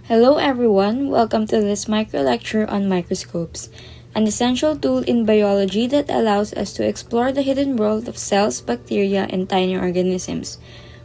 Hello everyone, welcome to this micro lecture on microscopes, an essential tool in biology that allows us to explore the hidden world of cells, bacteria, and tiny organisms.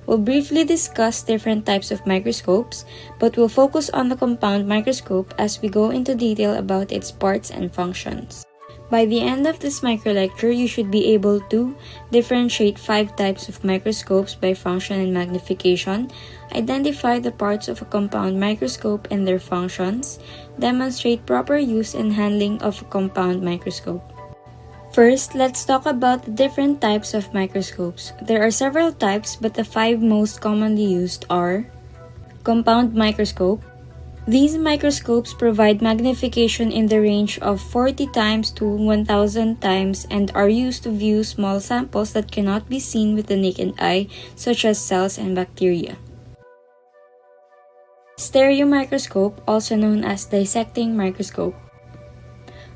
We'll briefly discuss different types of microscopes, but we'll focus on the compound microscope as we go into detail about its parts and functions. By the end of this micro lecture, you should be able to differentiate 5 types of microscopes by function and magnification, identify the parts of a compound microscope and their functions, demonstrate proper use and handling of a compound microscope. First, let's talk about the different types of microscopes. There are several types, but the 5 most commonly used are compound microscope. These microscopes provide magnification in the range of 40 times to 1000 times and are used to view small samples that cannot be seen with the naked eye, such as cells and bacteria. Stereomicroscope, also known as dissecting microscope.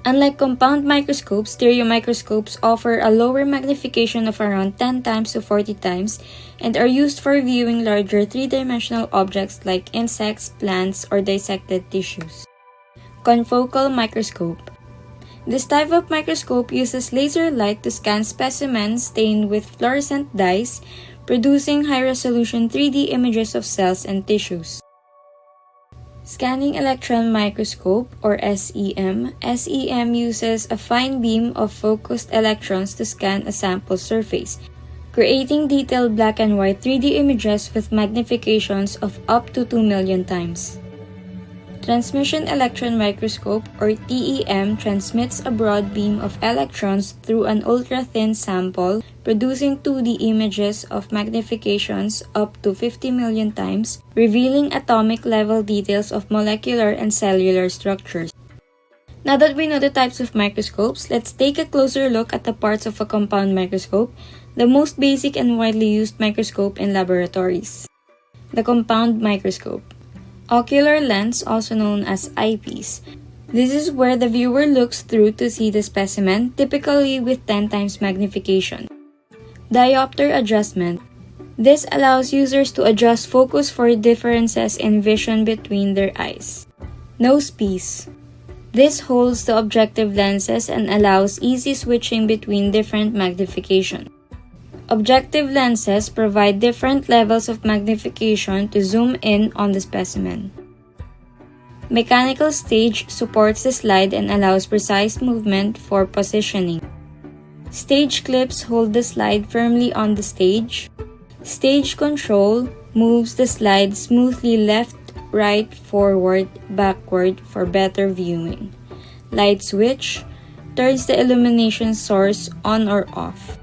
Unlike compound microscopes, stereomicroscopes offer a lower magnification of around 10 times to 40 times and are used for viewing larger three-dimensional objects like insects, plants, or dissected tissues. Confocal microscope. This type of microscope uses laser light to scan specimens stained with fluorescent dyes, producing high-resolution 3D images of cells and tissues. Scanning electron microscope, or SEM. SEM uses a fine beam of focused electrons to scan a sample surface, creating detailed black and white 3D images with magnifications of up to 2 million times. Transmission electron microscope, or TEM, transmits a broad beam of electrons through an ultra-thin sample, producing 2D images of magnifications up to 50 million times, revealing atomic-level details of molecular and cellular structures. Now that we know the types of microscopes, let's take a closer look at the parts of a compound microscope, the most basic and widely used microscope in laboratories. The compound microscope. Ocular lens, also known as eyepiece. This is where the viewer looks through to see the specimen, typically with 10 times magnification. Diopter adjustment. This allows users to adjust focus for differences in vision between their eyes. Nosepiece. This holds the objective lenses and allows easy switching between different magnification. Objective lenses provide different levels of magnification to zoom in on the specimen. Mechanical stage supports the slide and allows precise movement for positioning. Stage clips hold the slide firmly on the stage. Stage control moves the slide smoothly left, right, forward, backward for better viewing. Light switch turns the illumination source on or off.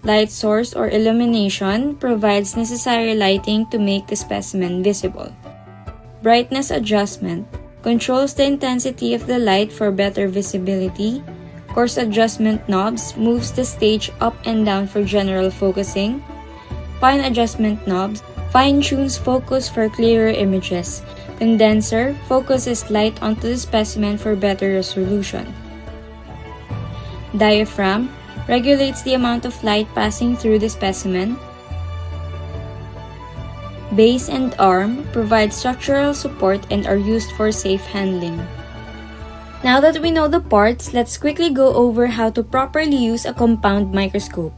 Light source or illumination provides necessary lighting to make the specimen visible. Brightness adjustment controls the intensity of the light for better visibility. Coarse adjustment knobs moves the stage up and down for general focusing. Fine adjustment knobs fine-tunes focus for clearer images. Condenser focuses light onto the specimen for better resolution. Diaphragm regulates the amount of light passing through the specimen. Base and arm provide structural support and are used for safe handling. Now that we know the parts, let's quickly go over how to properly use a compound microscope.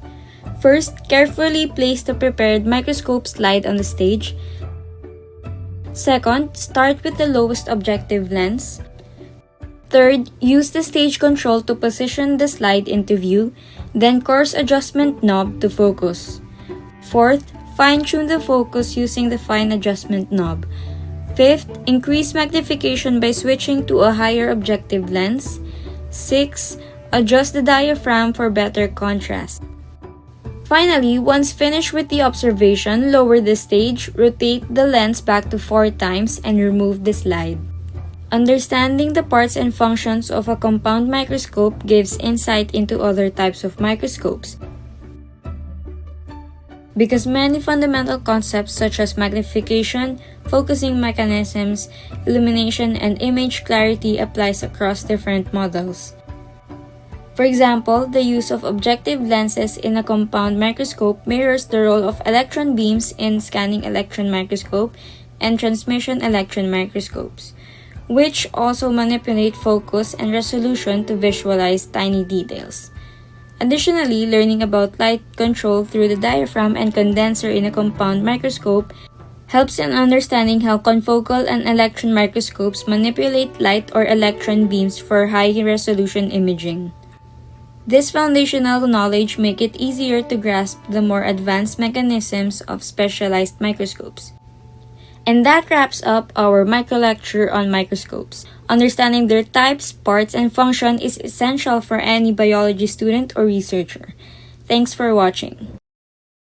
First, carefully place the prepared microscope slide on the stage. Second, start with the lowest objective lens. Third, use the stage control to position the slide into view, then coarse adjustment knob to focus. Fourth, fine-tune the focus using the fine adjustment knob. Fifth, increase magnification by switching to a higher objective lens. 6. Adjust the diaphragm for better contrast. Finally, once finished with the observation, lower the stage, rotate the lens back to 4 times, and remove the slide. Understanding the parts and functions of a compound microscope gives insight into other types of microscopes. Because many fundamental concepts such as magnification, focusing mechanisms, illumination, and image clarity applies across different models. For example, the use of objective lenses in a compound microscope mirrors the role of electron beams in scanning electron microscope, and transmission electron microscopes, which also manipulate focus and resolution to visualize tiny details. Additionally, learning about light control through the diaphragm and condenser in a compound microscope helps in understanding how confocal and electron microscopes manipulate light or electron beams for high-resolution imaging. This foundational knowledge makes it easier to grasp the more advanced mechanisms of specialized microscopes. And that wraps up our micro-lecture on microscopes. Understanding their types, parts, and function is essential for any biology student or researcher. Thanks for watching.